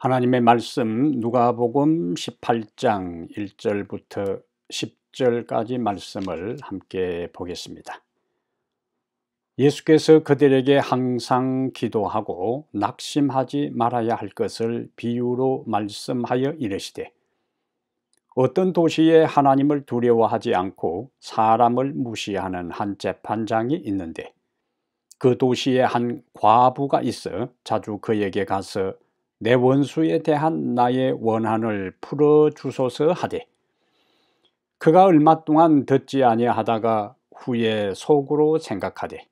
하나님의 말씀 누가복음 18장 1절부터 10절까지 말씀을 함께 보겠습니다. 예수께서 그들에게 항상 기도하고 낙심하지 말아야 할 것을 비유로 말씀하여 이르시되, 어떤 도시에 하나님을 두려워하지 않고 사람을 무시하는 한 재판장이 있는데, 그 도시에 한 과부가 있어 자주 그에게 가서 내 원수에 대한 나의 원한을 풀어주소서 하되, 그가 얼마 동안 듣지 아니하다가 후에 속으로 생각하되,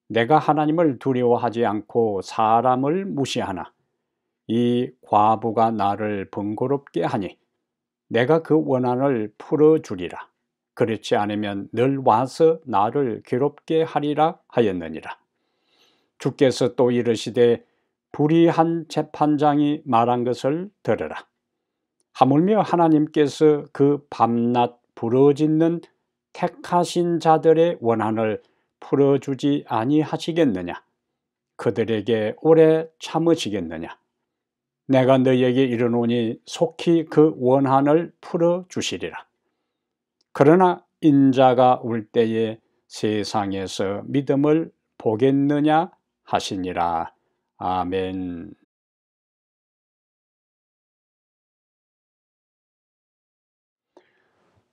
내가 하나님을 두려워하지 않고 사람을 무시하나 이 과부가 나를 번거롭게 하니 내가 그 원한을 풀어주리라. 그렇지 않으면 늘 와서 나를 괴롭게 하리라 하였느니라. 주께서 또 이르시되, 불의한 재판장이 말한 것을 들으라. 하물며 하나님께서 그 밤낮 부르짖는 택하신 자들의 원한을 풀어주지 아니하시겠느냐? 그들에게 오래 참으시겠느냐? 내가 너희에게 이르노니 속히 그 원한을 풀어주시리라. 그러나 인자가 올 때에 세상에서 믿음을 보겠느냐 하시니라. 아멘.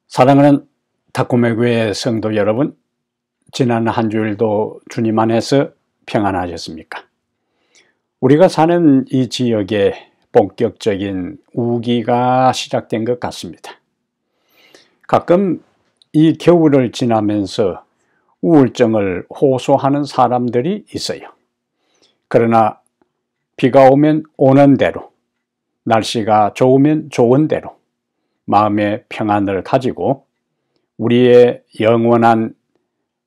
사랑하는 탁구매교회 성도 여러분, 지난 한 주일도 주님 안에서 평안하셨습니까? 우리가 사는 이 지역에 본격적인 우기가 시작된 것 같습니다. 가끔 이 겨울을 지나면서 우울증을 호소하는 사람들이 있어요. 그러나 비가 오면 오는 대로, 날씨가 좋으면 좋은 대로 마음의 평안을 가지고 우리의 영원한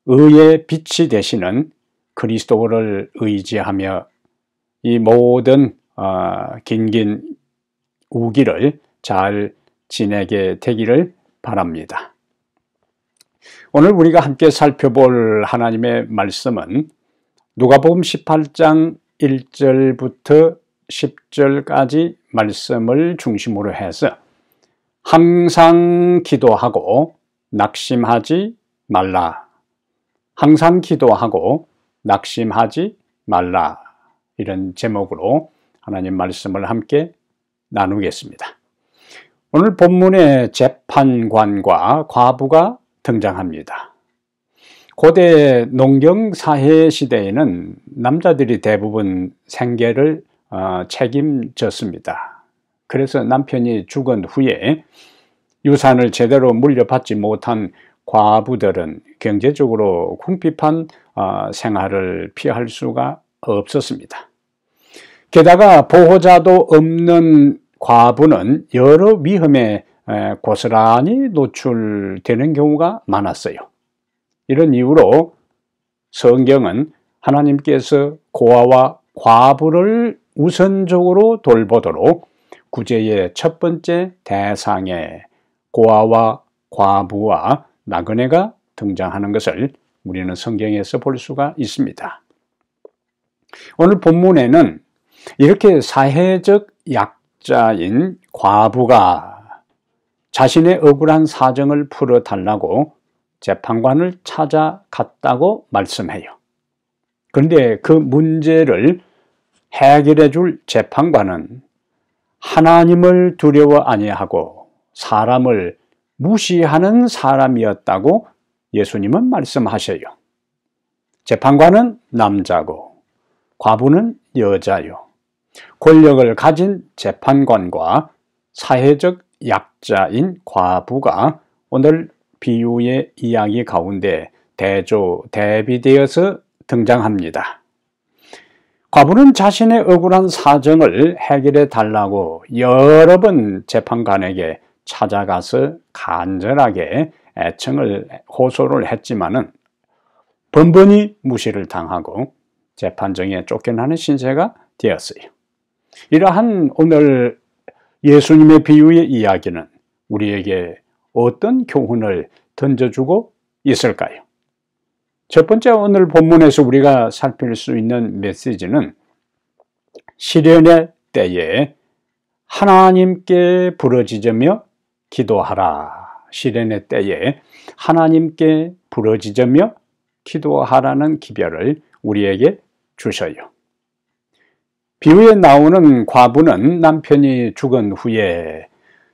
의의 빛이 되시는 그리스도를 의지하며 이 모든 긴긴 우기를 잘 지내게 되기를 바랍니다. 오늘 우리가 함께 살펴볼 하나님의 말씀은 누가복음 18장 1절부터 10절까지 말씀을 중심으로 해서 항상 기도하고 낙심하지 말라. 항상 기도하고 낙심하지 말라. 이런 제목으로 하나님 말씀을 함께 나누겠습니다. 오늘 본문에 재판관과 과부가 등장합니다. 고대 농경사회 시대에는 남자들이 대부분 생계를 책임졌습니다. 그래서 남편이 죽은 후에 유산을 제대로 물려받지 못한 과부들은 경제적으로 궁핍한 생활을 피할 수가 없었습니다. 게다가 보호자도 없는 과부는 여러 위험에 고스란히 노출되는 경우가 많았어요. 이런 이유로 성경은 하나님께서 고아와 과부를 우선적으로 돌보도록 구제의 첫 번째 대상에 고아와 과부와 나그네가 등장하는 것을 우리는 성경에서 볼 수가 있습니다. 오늘 본문에는 이렇게 사회적 약자인 과부가 자신의 억울한 사정을 풀어달라고 재판관을 찾아갔다고 말씀해요. 그런데 그 문제를 해결해 줄 재판관은 하나님을 두려워 아니하고 사람을 무시하는 사람이었다고 예수님은 말씀하셔요. 재판관은 남자고 과부는 여자요. 권력을 가진 재판관과 사회적 약자인 과부가 오늘 비유의 이야기 가운데 대조대비되어서 등장합니다. 과부는 자신의 억울한 사정을 해결해 달라고 여러 번 재판관에게 찾아가서 간절하게 애청을 호소를 했지만은 번번이 무시를 당하고 재판정에 쫓겨나는 신세가 되었어요. 이러한 오늘 예수님의 비유의 이야기는 우리에게 어떤 교훈을 던져주고 있을까요? 첫 번째 오늘 본문에서 우리가 살필 수 있는 메시지는 시련의 때에 하나님께 부르짖으며 기도하라. 시련의 때에 하나님께 부르짖으며 기도하라는 기별을 우리에게 주셔요. 비유에 나오는 과부는 남편이 죽은 후에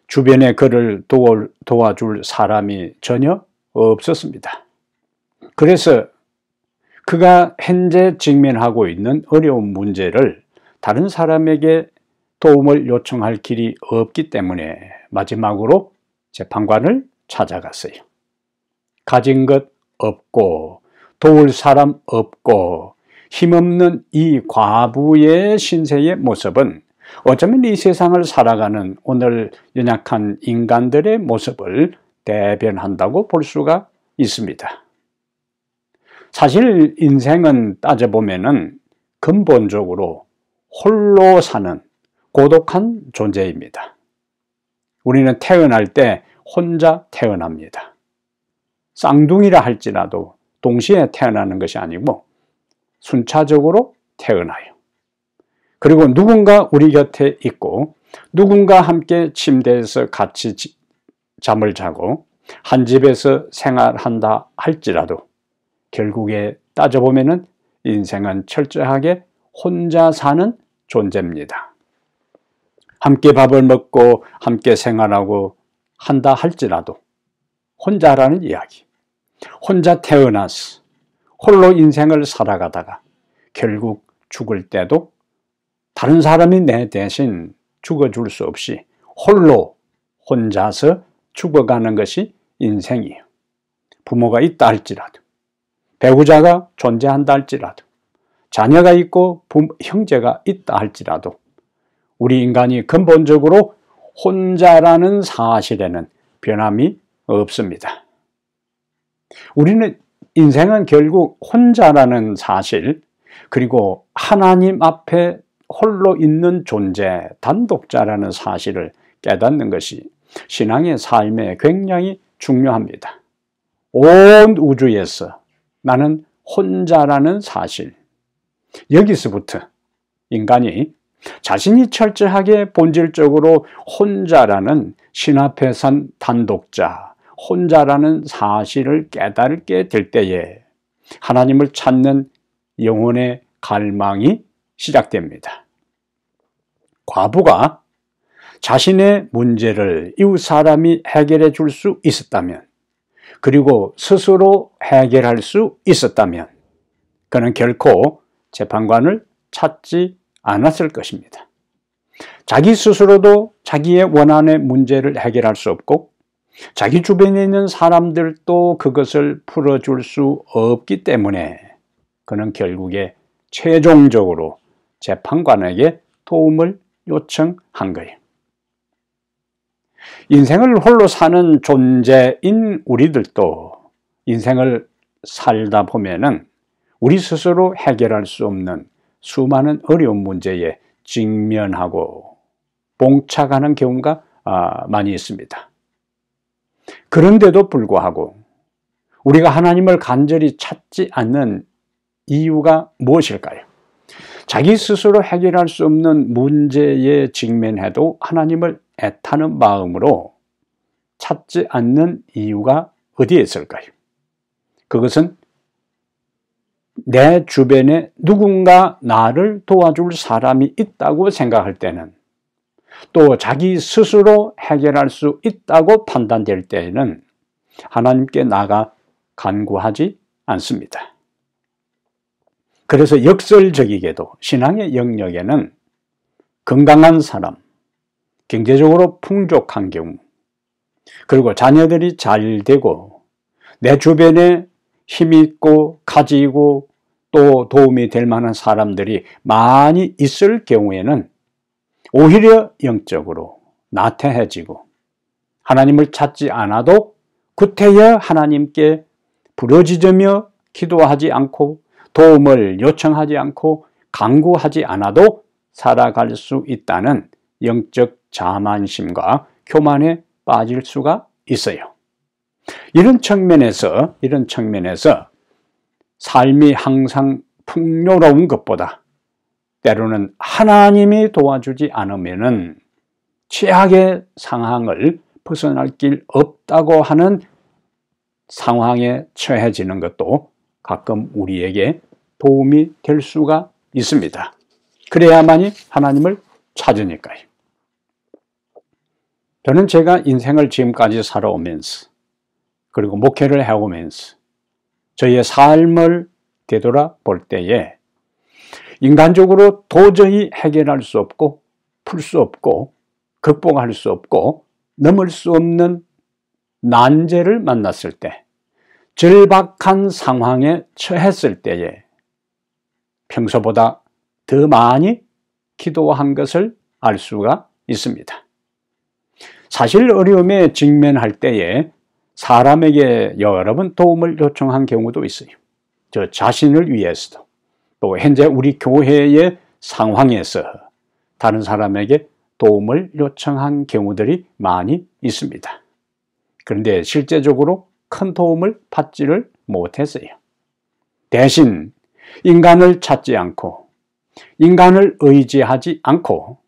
주변에 그를 도와줄 사람이 전혀 없었습니다. 그래서 그가 현재 직면하고 있는 어려운 문제를 다른 사람에게 도움을 요청할 길이 없기 때문에 마지막으로 재판관을 찾아갔어요. 가진 것 없고 도울 사람 없고 힘없는 이 과부의 신세의 모습은 어쩌면 이 세상을 살아가는 오늘 연약한 인간들의 모습을 대변한다고 볼 수가 있습니다. 사실 인생은 따져보면은 근본적으로 홀로 사는 고독한 존재입니다. 우리는 태어날 때 혼자 태어납니다. 쌍둥이라 할지라도 동시에 태어나는 것이 아니고 순차적으로 태어나요. 그리고 누군가 우리 곁에 있고 누군가 함께 침대에서 같이 잠을 자고 한 집에서 생활한다 할지라도 결국에 따져보면은 인생은 철저하게 혼자 사는 존재입니다. 함께 밥을 먹고 함께 생활하고 한다 할지라도 혼자라는 이야기. 혼자 태어나서 홀로 인생을 살아가다가 결국 죽을 때도 다른 사람이 내 대신 죽어줄 수 없이 홀로 혼자서 죽어가는 것이 인생이에요. 부모가 있다 할지라도, 배우자가 존재한다 할지라도, 자녀가 있고 형제가 있다 할지라도 우리 인간이 근본적으로 혼자라는 사실에는 변함이 없습니다. 우리는 인생은 결국 혼자라는 사실, 그리고 하나님 앞에 홀로 있는 존재, 단독자라는 사실을 깨닫는 것이 신앙의 삶에 굉장히 중요합니다. 온 우주에서 나는 혼자라는 사실, 여기서부터 인간이 자신이 철저하게 본질적으로 혼자라는 신 앞에 선 단독자, 혼자라는 사실을 깨닫게 될 때에 하나님을 찾는 영혼의 갈망이 시작됩니다. 과부가 자신의 문제를 이웃 사람이 해결해 줄 수 있었다면, 그리고 스스로 해결할 수 있었다면 그는 결코 재판관을 찾지 않았을 것입니다. 자기 스스로도 자기의 원한의 문제를 해결할 수 없고 자기 주변에 있는 사람들도 그것을 풀어줄 수 없기 때문에 그는 결국에 최종적으로 재판관에게 도움을 요청한 거예요. 인생을 홀로 사는 존재인 우리들도 인생을 살다 보면은 우리 스스로 해결할 수 없는 수많은 어려운 문제에 직면하고 봉착하는 경우가 많이 있습니다. 그런데도 불구하고 우리가 하나님을 간절히 찾지 않는 이유가 무엇일까요? 자기 스스로 해결할 수 없는 문제에 직면해도 하나님을 애타는 마음으로 찾지 않는 이유가 어디에 있을까요? 그것은 내 주변에 누군가 나를 도와줄 사람이 있다고 생각할 때는, 또 자기 스스로 해결할 수 있다고 판단될 때에는 하나님께 나가 간구하지 않습니다. 그래서 역설적이게도 신앙의 영역에는 건강한 사람, 경제적으로 풍족한 경우, 그리고 자녀들이 잘 되고 내 주변에 힘이 있고 가지고 또 도움이 될 만한 사람들이 많이 있을 경우에는 오히려 영적으로 나태해지고 하나님을 찾지 않아도 구태여 하나님께 부르짖으며 기도하지 않고 도움을 요청하지 않고 간구하지 않아도 살아갈 수 있다는 영적 자만심과 교만에 빠질 수가 있어요. 이런 측면에서 삶이 항상 풍요로운 것보다 때로는 하나님이 도와주지 않으면은 최악의 상황을 벗어날 길 없다고 하는 상황에 처해지는 것도 가끔 우리에게 도움이 될 수가 있습니다. 그래야만이 하나님을 찾으니까요. 저는 제가 인생을 지금까지 살아오면서 그리고 목회를 해오면서 저희의 삶을 되돌아볼 때에 인간적으로 도저히 해결할 수 없고 풀 수 없고 극복할 수 없고 넘을 수 없는 난제를 만났을 때, 절박한 상황에 처했을 때에 평소보다 더 많이 기도한 것을 알 수가 있습니다. 사실 어려움에 직면할 때에 사람에게 여러 번 도움을 요청한 경우도 있어요. 저 자신을 위해서도, 또 현재 우리 교회의 상황에서 다른 사람에게 도움을 요청한 경우들이 많이 있습니다. 그런데 실제적으로 큰 도움을 받지를 못했어요. 대신 인간을 찾지 않고 인간을 의지하지 않고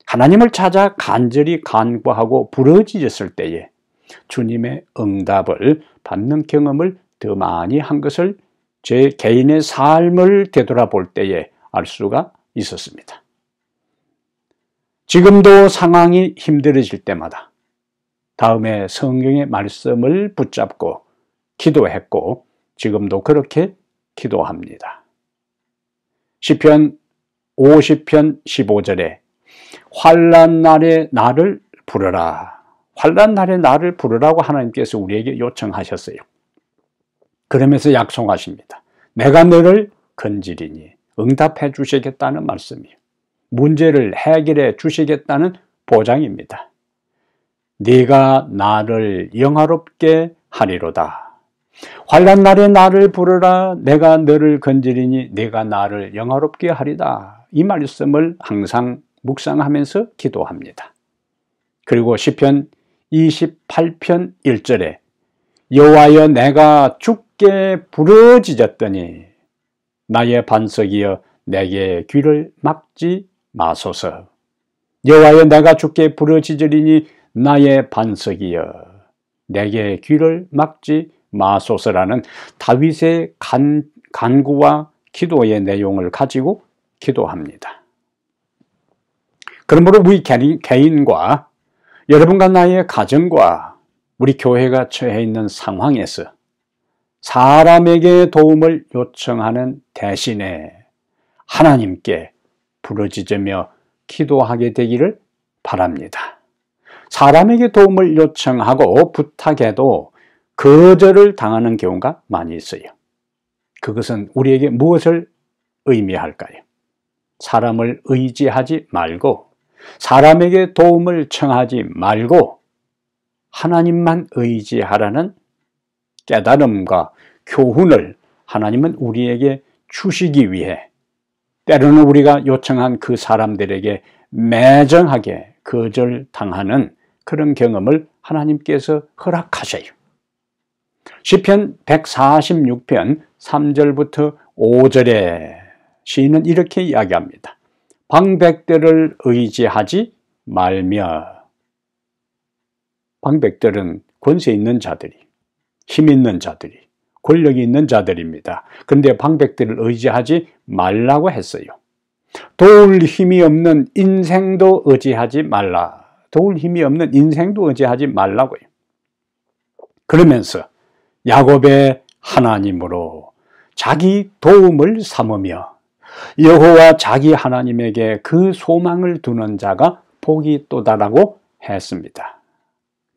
하나님을 찾아 간절히 간구하고 부르짖었을 때에 주님의 응답을 받는 경험을 더 많이 한 것을 제 개인의 삶을 되돌아볼 때에 알 수가 있었습니다. 지금도 상황이 힘들어질 때마다 다음에 성경의 말씀을 붙잡고 기도했고 지금도 그렇게 기도합니다. 시편 50편 15절에 환난 날에 나를 부르라. 환난 날에 나를 부르라고 하나님께서 우리에게 요청하셨어요. 그러면서 약속하십니다. 내가 너를 건지리니 응답해 주시겠다는 말씀이에요. 문제를 해결해 주시겠다는 보장입니다. 네가 나를 영화롭게 하리로다. 환난 날에 나를 부르라. 내가 너를 건지리니 네가 나를 영화롭게 하리다. 이 말씀을 항상 묵상하면서 기도합니다. 그리고 시편 28편 1절에 여호와여 내가 주께 부르짖었더니 나의 반석이여 내게 귀를 막지 마소서. 여호와여 내가 주께 부르짖으리니 나의 반석이여 내게 귀를 막지 마소서라는 다윗의 간구와 기도의 내용을 가지고 기도합니다. 그러므로 우리 개인과 여러분과 나의 가정과 우리 교회가 처해 있는 상황에서 사람에게 도움을 요청하는 대신에 하나님께 부르짖으며 기도하게 되기를 바랍니다. 사람에게 도움을 요청하고 부탁해도 거절을 당하는 경우가 많이 있어요. 그것은 우리에게 무엇을 의미할까요? 사람을 의지하지 말고 사람에게 도움을 청하지 말고 하나님만 의지하라는 깨달음과 교훈을 하나님은 우리에게 주시기 위해 때로는 우리가 요청한 그 사람들에게 매정하게 거절당하는 그런 경험을 하나님께서 허락하셔요. 시편 146편 3절부터 5절에 시인은 이렇게 이야기합니다. 방백들을 의지하지 말며. 방백들은 권세 있는 자들이, 힘 있는 자들이, 권력이 있는 자들입니다. 그런데 방백들을 의지하지 말라고 했어요. 도울 힘이 없는 인생도 의지하지 말라. 도울 힘이 없는 인생도 의지하지 말라고요. 그러면서 야곱의 하나님으로 자기 도움을 삼으며 여호와 자기 하나님에게 그 소망을 두는 자가 복이 있도다라고 했습니다.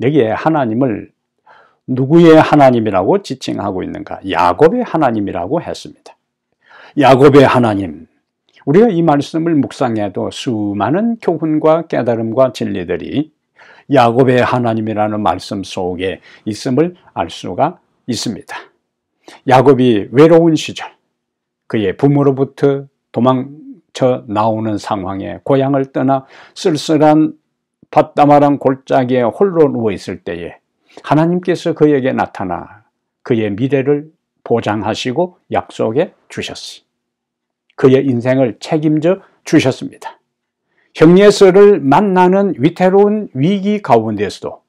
여기에 하나님을 누구의 하나님이라고 지칭하고 있는가? 야곱의 하나님이라고 했습니다. 야곱의 하나님. 우리가 이 말씀을 묵상해도 수많은 교훈과 깨달음과 진리들이 야곱의 하나님이라는 말씀 속에 있음을 알 수가 있습니다. 야곱이 외로운 시절, 그의 부모로부터 도망쳐 나오는 상황에 고향을 떠나 쓸쓸한 밭다마랑 골짜기에 홀로 누워 있을 때에 하나님께서 그에게 나타나 그의 미래를 보장하시고 약속해 주셨어요. 그의 인생을 책임져 주셨습니다. 형예서를 만나는 위태로운 위기 가운데서도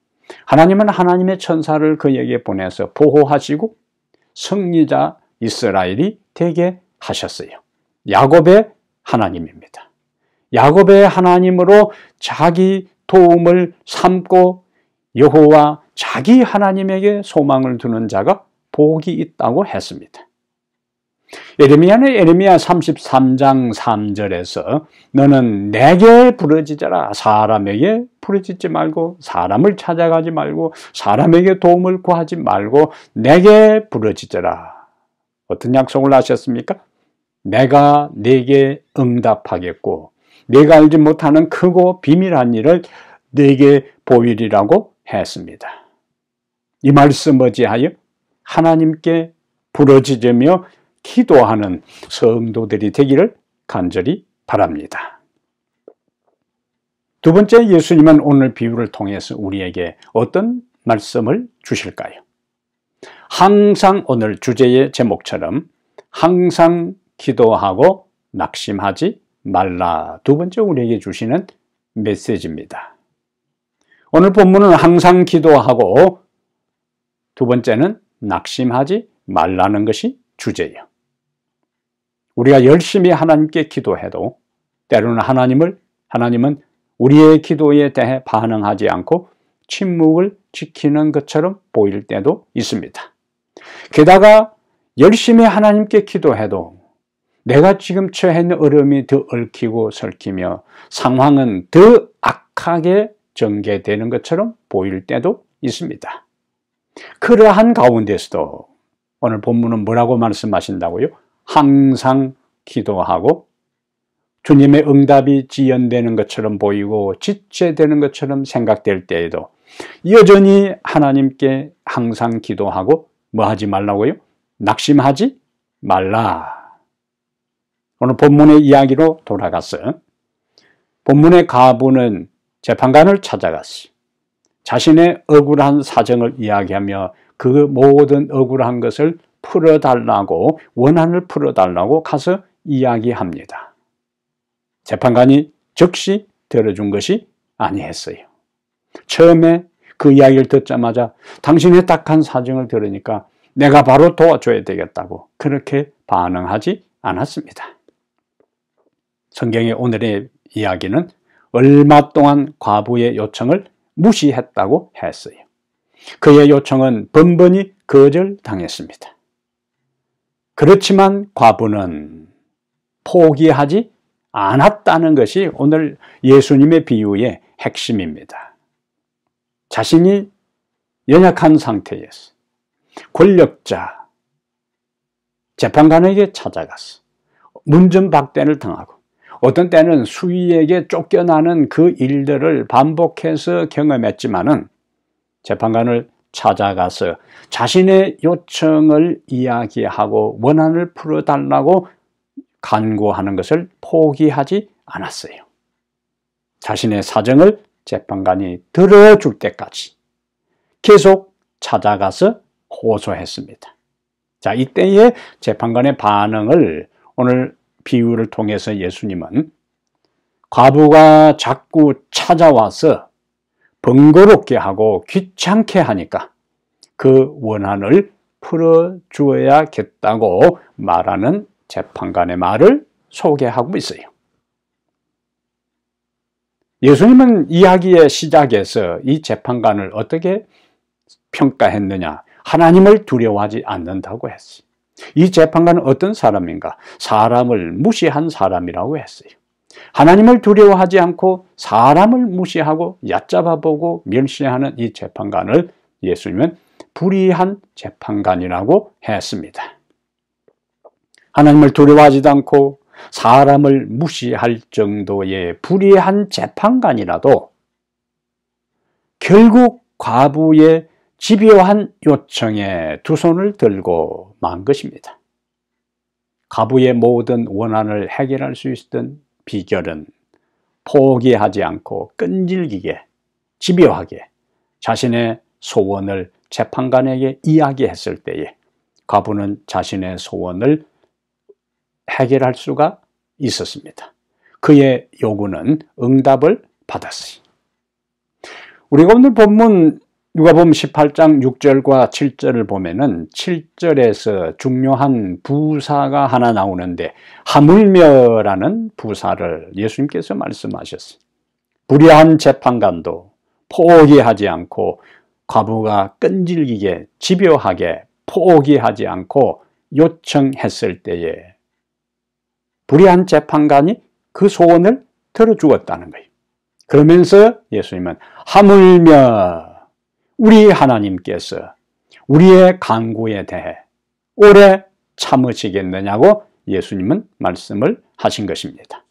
하나님은 하나님의 천사를 그에게 보내서 보호하시고 승리자 이스라엘이 되게 하셨어요. 야곱의 하나님입니다. 야곱의 하나님으로 자기 도움을 삼고 여호와 자기 하나님에게 소망을 두는 자가 복이 있다고 했습니다. 예레미야는 에레미야 33장 3절에서 너는 내게 부르짖어라. 사람에게 부르짖지 말고 사람을 찾아가지 말고 사람에게 도움을 구하지 말고 내게 부르짖어라. 어떤 약속을 하셨습니까? 내가 네게 응답하겠고 네가 알지 못하는 크고 비밀한 일을 네게 보이리라고 했습니다. 이 말씀 어지하여 하나님께 부르짖으며 기도하는 성도들이 되기를 간절히 바랍니다. 두 번째, 예수님은 오늘 비유를 통해서 우리에게 어떤 말씀을 주실까요? 항상 오늘 주제의 제목처럼 항상 기도하고 낙심하지 말라. 두 번째 우리에게 주시는 메시지입니다. 오늘 본문은 항상 기도하고 두 번째는 낙심하지 말라는 것이 주제예요. 우리가 열심히 하나님께 기도해도 때로는 하나님은 우리의 기도에 대해 반응하지 않고 침묵을 지키는 것처럼 보일 때도 있습니다. 게다가 열심히 하나님께 기도해도 내가 지금 처해 있는 어려움이 더 얽히고 설키며 상황은 더 악하게 전개되는 것처럼 보일 때도 있습니다. 그러한 가운데서도 오늘 본문은 뭐라고 말씀하신다고요? 항상 기도하고 주님의 응답이 지연되는 것처럼 보이고 지체되는 것처럼 생각될 때에도 여전히 하나님께 항상 기도하고 뭐 하지 말라고요? 낙심하지 말라. 오늘 본문의 이야기로 돌아가서 본문의 과부는 재판관을 찾아갔어요. 자신의 억울한 사정을 이야기하며 그 모든 억울한 것을 풀어달라고, 원한을 풀어달라고 가서 이야기합니다. 재판관이 즉시 들어준 것이 아니했어요. 처음에 그 이야기를 듣자마자 당신의 딱한 사정을 들으니까 내가 바로 도와줘야 되겠다고 그렇게 반응하지 않았습니다. 성경의 오늘의 이야기는 얼마 동안 과부의 요청을 무시했다고 했어요. 그의 요청은 번번이 거절당했습니다. 그렇지만 과부는 포기하지 않았다는 것이 오늘 예수님의 비유의 핵심입니다. 자신이 연약한 상태에서 권력자, 재판관에게 찾아가서 문전박대를 당하고 어떤 때는 수위에게 쫓겨나는 그 일들을 반복해서 경험했지만은 재판관을 찾아가서 자신의 요청을 이야기하고 원한을 풀어달라고 간구하는 것을 포기하지 않았어요. 자신의 사정을 재판관이 들어줄 때까지 계속 찾아가서 호소했습니다. 자, 이때의 재판관의 반응을 오늘 비유를 통해서 예수님은 과부가 자꾸 찾아와서 번거롭게 하고 귀찮게 하니까 그 원한을 풀어주어야겠다고 말하는 재판관의 말을 소개하고 있어요. 예수님은 이야기의 시작에서 이 재판관을 어떻게 평가했느냐? 하나님을 두려워하지 않는다고 했어요. 이 재판관은 어떤 사람인가? 사람을 무시한 사람이라고 했어요. 하나님을 두려워하지 않고 사람을 무시하고 얕잡아보고 멸시하는 이 재판관을 예수님은 불의한 재판관이라고 했습니다. 하나님을 두려워하지도 않고 사람을 무시할 정도의 불의한 재판관이라도 결국 과부의 집요한 요청에 두 손을 들고 만 것입니다. 과부의 모든 원한을 해결할 수 있었던 비결은 포기하지 않고 끈질기게 집요하게 자신의 소원을 재판관에게 이야기했을 때에 과부는 자신의 소원을 해결할 수가 있었습니다. 그의 요구는 응답을 받았어요. 우리가 오늘 본문 누가복음 18장 6절과 7절을 보면은 7절에서 중요한 부사가 하나 나오는데 하물며라는 부사를 예수님께서 말씀하셨어요. 불의한 재판관도 포기하지 않고 과부가 끈질기게 집요하게 포기하지 않고 요청했을 때에 불의한 재판관이 그 소원을 들어주었다는 거예요. 그러면서 예수님은 하물며 우리 하나님께서 우리의 간구에 대해 오래 참으시겠느냐고 예수님은 말씀을 하신 것입니다.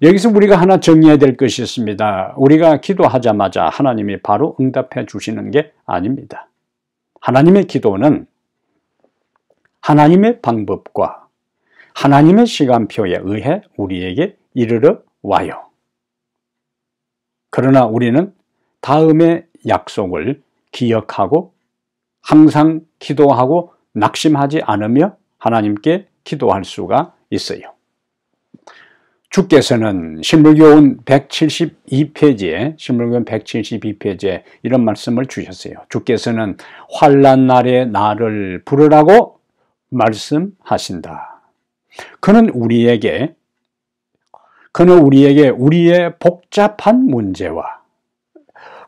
여기서 우리가 하나 정리해야 될 것이 있습니다. 우리가 기도하자마자 하나님이 바로 응답해 주시는 게 아닙니다. 하나님의 기도는 하나님의 방법과 하나님의 시간표에 의해 우리에게 이르러 와요. 그러나 우리는 다음의 약속을 기억하고 항상 기도하고 낙심하지 않으며 하나님께 기도할 수가 있어요. 주께서는 신물교훈 172페이지에 이런 말씀을 주셨어요. 주께서는 환난 날에 나를 부르라고 말씀하신다. 그는 우리에게 우리의 복잡한 문제와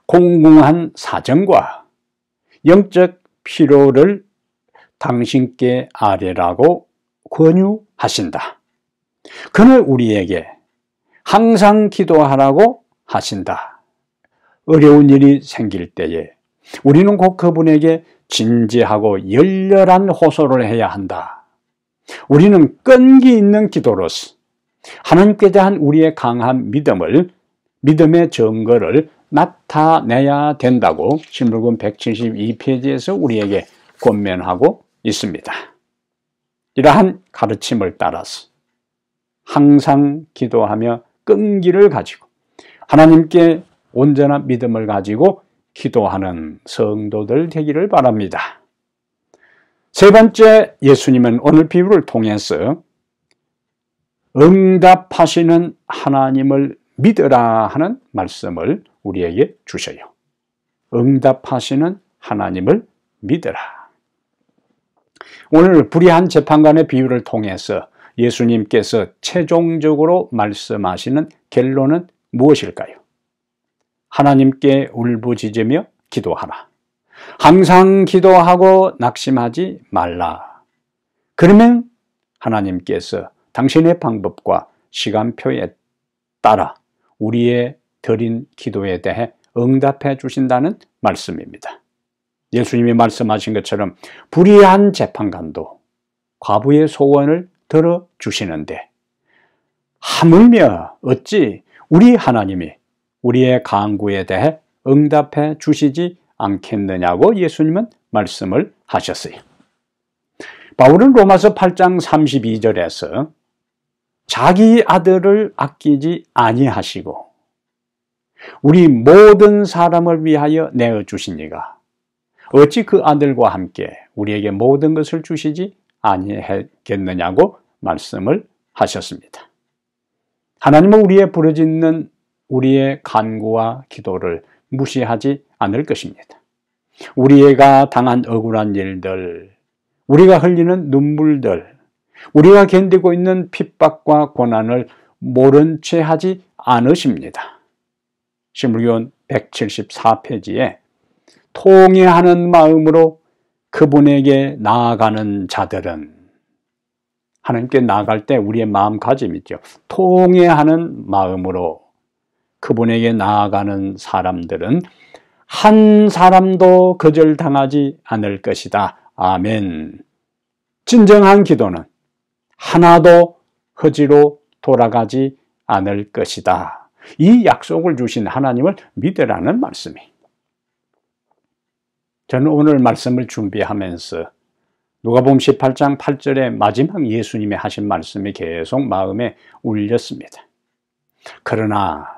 공공한 사정과 영적 필요를 당신께 아뢰라고 권유하신다. 그는 우리에게 항상 기도하라고 하신다. 어려운 일이 생길 때에 우리는 곧 그분에게 진지하고 열렬한 호소를 해야 한다. 우리는 끈기 있는 기도로서 하나님께 대한 우리의 강한 믿음의 증거를 나타내야 된다고 신물교훈 172페이지에서 우리에게 권면하고 있습니다. 이러한 가르침을 따라서 항상 기도하며 끈기를 가지고 하나님께 온전한 믿음을 가지고 기도하는 성도들 되기를 바랍니다. 세 번째, 예수님은 오늘 비유를 통해서 응답하시는 하나님을 믿으라 하는 말씀을 우리에게 주셔요. 응답하시는 하나님을 믿으라. 오늘 불의한 재판관의 비유를 통해서 예수님께서 최종적으로 말씀하시는 결론은 무엇일까요? 하나님께 울부짖으며 기도하라. 항상 기도하고 낙심하지 말라. 그러면 하나님께서 당신의 방법과 시간표에 따라 우리의 드린 기도에 대해 응답해 주신다는 말씀입니다. 예수님이 말씀하신 것처럼 불의한 재판관도 과부의 소원을 들어주시는데 하물며 어찌 우리 하나님이 우리의 간구에 대해 응답해 주시지 않겠느냐고 예수님은 말씀을 하셨어요. 바울은 로마서 8장 32절에서 자기 아들을 아끼지 아니하시고 우리 모든 사람을 위하여 내어주신 이가 어찌 그 아들과 함께 우리에게 모든 것을 주시지 아니하겠느냐고 말씀을 하셨습니다. 하나님은 우리의 부르짖는 우리의 간구와 기도를 무시하지 않을 것입니다. 우리가 당한 억울한 일들, 우리가 흘리는 눈물들, 우리가 견디고 있는 핍박과 고난을 모른 채 하지 않으십니다. 신물교훈 174페이지에 통회하는 마음으로 그분에게 나아가는 자들은, 하나님께 나아갈 때 우리의 마음가짐 있죠. 통회하는 마음으로 그분에게 나아가는 사람들은 한 사람도 거절당하지 않을 것이다. 아멘. 진정한 기도는 하나도 허지로 돌아가지 않을 것이다. 이 약속을 주신 하나님을 믿으라는 말씀이에요. 저는 오늘 말씀을 준비하면서 누가복음 18장 8절의 마지막 예수님이 하신 말씀이 계속 마음에 울렸습니다. 그러나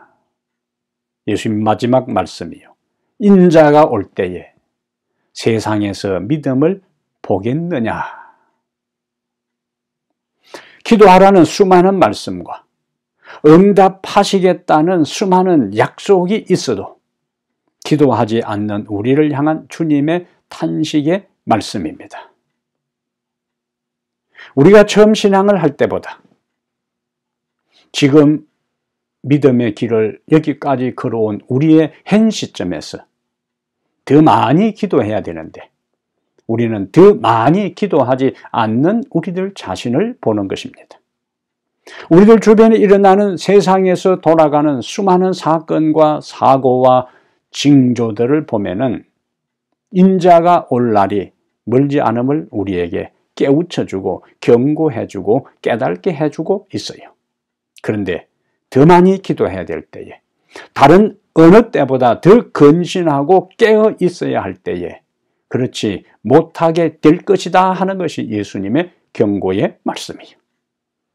예수님 마지막 말씀이요, 인자가 올 때에 세상에서 믿음을 보겠느냐. 기도하라는 수많은 말씀과 응답하시겠다는 수많은 약속이 있어도 기도하지 않는 우리를 향한 주님의 탄식의 말씀입니다. 우리가 처음 신앙을 할 때보다 지금 믿음의 길을 여기까지 걸어온 우리의 현 시점에서 더 많이 기도해야 되는데 우리는 더 많이 기도하지 않는 우리들 자신을 보는 것입니다. 우리들 주변에 일어나는 세상에서 돌아가는 수많은 사건과 사고와 징조들을 보면은 인자가 올 날이 멀지 않음을 우리에게 깨우쳐주고 경고해주고 깨닫게 해주고 있어요. 그런데 더 많이 기도해야 될 때에, 다른 어느 때보다 더 근신하고 깨어 있어야 할 때에 그렇지 못하게 될 것이다 하는 것이 예수님의 경고의 말씀이에요.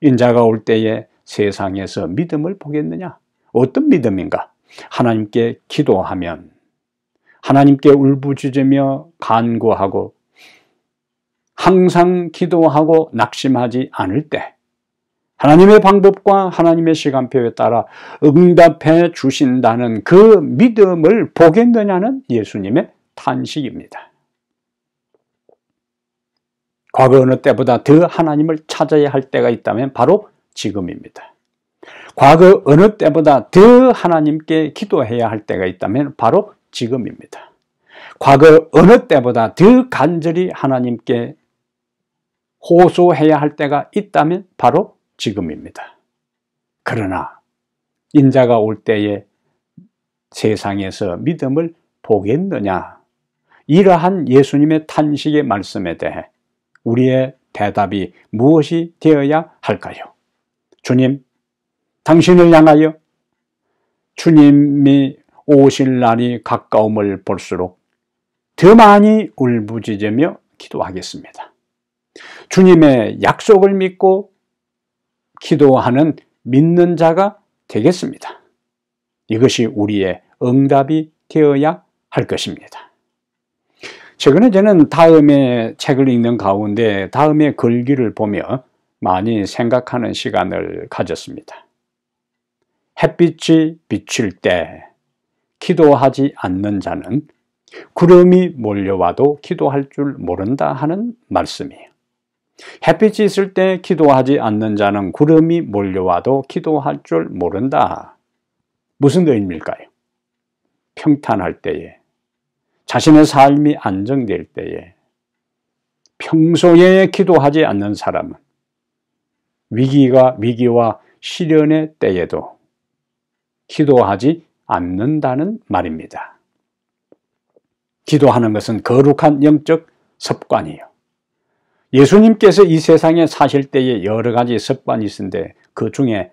인자가 올 때에 세상에서 믿음을 보겠느냐? 어떤 믿음인가? 하나님께 기도하면, 하나님께 울부짖으며 간구하고 항상 기도하고 낙심하지 않을 때 하나님의 방법과 하나님의 시간표에 따라 응답해 주신다는 그 믿음을 보겠느냐는 예수님의 탄식입니다. 과거 어느 때보다 더 하나님을 찾아야 할 때가 있다면 바로 지금입니다. 과거 어느 때보다 더 하나님께 기도해야 할 때가 있다면 바로 지금입니다. 과거 어느 때보다 더 간절히 하나님께 호소해야 할 때가 있다면 바로 지금입니다. 그러나 인자가 올 때에 세상에서 믿음을 보겠느냐? 이러한 예수님의 탄식의 말씀에 대해 우리의 대답이 무엇이 되어야 할까요? 주님, 당신을 향하여 주님이 오실 날이 가까움을 볼수록 더 많이 울부짖으며 기도하겠습니다. 주님의 약속을 믿고 기도하는 믿는 자가 되겠습니다. 이것이 우리의 응답이 되어야 할 것입니다. 최근에 저는 다음의 책을 읽는 가운데 다음의 글귀를 보며 많이 생각하는 시간을 가졌습니다. 햇빛이 비칠 때 기도하지 않는 자는 구름이 몰려와도 기도할 줄 모른다 하는 말씀이에요. 햇빛이 있을 때 기도하지 않는 자는 구름이 몰려와도 기도할 줄 모른다. 무슨 의미일까요? 평탄할 때에, 자신의 삶이 안정될 때에, 평소에 기도하지 않는 사람은 위기와 시련의 때에도 기도하지 않는다는 말입니다. 기도하는 것은 거룩한 영적 습관이에요. 예수님께서 이 세상에 사실 때에 여러 가지 습관이 있었는데 그 중에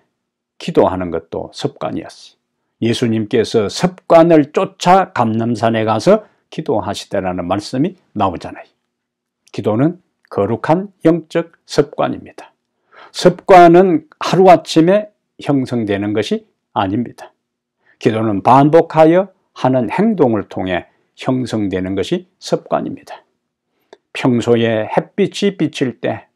기도하는 것도 습관이었어요. 예수님께서 습관을 쫓아 감람산에 가서 기도하시더라는 말씀이 나오잖아요. 기도는 거룩한 영적 습관입니다. 습관은 하루아침에 형성되는 것이 아닙니다. 기도는 반복하여 하는 행동을 통해 형성되는 것이 습관입니다. 평소에 햇빛이 비칠 때,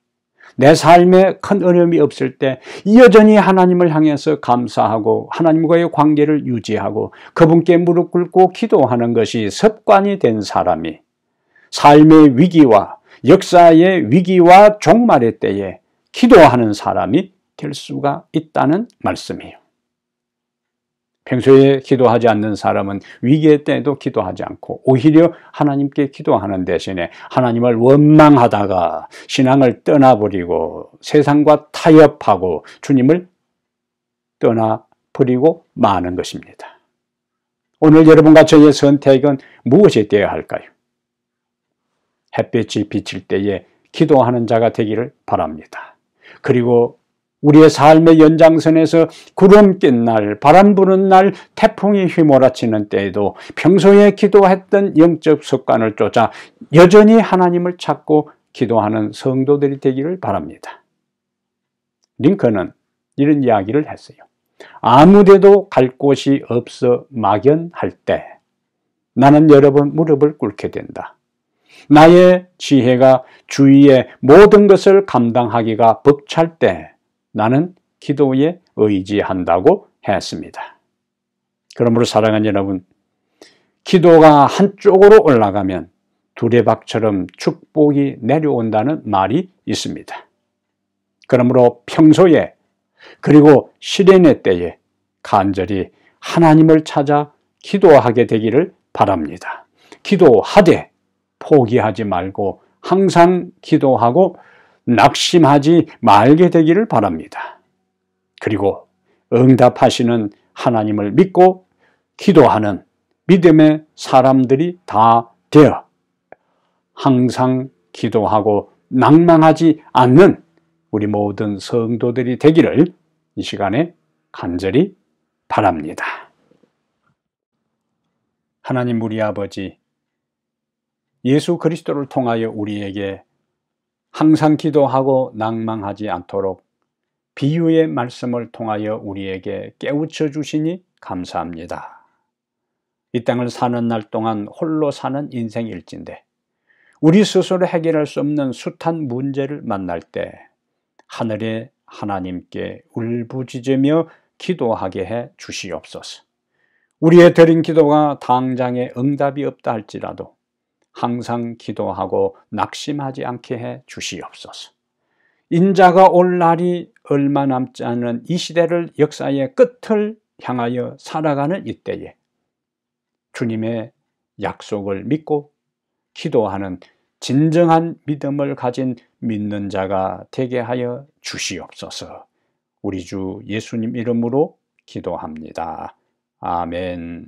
내 삶에 큰 어려움이 없을 때 여전히 하나님을 향해서 감사하고 하나님과의 관계를 유지하고 그분께 무릎 꿇고 기도하는 것이 습관이 된 사람이 삶의 위기와 역사의 위기와 종말의 때에 기도하는 사람이 될 수가 있다는 말씀이에요. 평소에 기도하지 않는 사람은 위기의 때에도 기도하지 않고 오히려 하나님께 기도하는 대신에 하나님을 원망하다가 신앙을 떠나버리고 세상과 타협하고 주님을 떠나버리고 마는 것입니다. 오늘 여러분과 저의 선택은 무엇이 되어야 할까요? 햇빛이 비칠 때에 기도하는 자가 되기를 바랍니다. 그리고 우리의 삶의 연장선에서 구름 낀 날, 바람 부는 날, 태풍이 휘몰아치는 때에도 평소에 기도했던 영적 습관을 쫓아 여전히 하나님을 찾고 기도하는 성도들이 되기를 바랍니다. 링컨은 이런 이야기를 했어요. 아무데도 갈 곳이 없어 막연할 때 나는 여러 번 무릎을 꿇게 된다. 나의 지혜가 주위의 모든 것을 감당하기가 벅찰 때 나는 기도에 의지한다고 했습니다. 그러므로 사랑하는 여러분, 기도가 한쪽으로 올라가면 두레박처럼 축복이 내려온다는 말이 있습니다. 그러므로 평소에 그리고 시련의 때에 간절히 하나님을 찾아 기도하게 되기를 바랍니다. 기도하되 포기하지 말고 항상 기도하고 낙심하지 말게 되기를 바랍니다. 그리고 응답하시는 하나님을 믿고 기도하는 믿음의 사람들이 다 되어 항상 기도하고 낭망하지 않는 우리 모든 성도들이 되기를 이 시간에 간절히 바랍니다. 하나님 우리 아버지, 예수 그리스도를 통하여 우리에게 항상 기도하고 낭망하지 않도록 비유의 말씀을 통하여 우리에게 깨우쳐 주시니 감사합니다. 이 땅을 사는 날 동안 홀로 사는 인생일진데 우리 스스로 해결할 수 없는 숱한 문제를 만날 때 하늘의 하나님께 울부짖으며 기도하게 해 주시옵소서. 우리의 드린 기도가 당장에 응답이 없다 할지라도 항상 기도하고 낙심하지 않게 해 주시옵소서. 인자가 올 날이 얼마 남지 않은 이 시대를 역사의 끝을 향하여 살아가는 이때에 주님의 약속을 믿고 기도하는 진정한 믿음을 가진 믿는 자가 되게 하여 주시옵소서. 우리 주 예수님 이름으로 기도합니다. 아멘.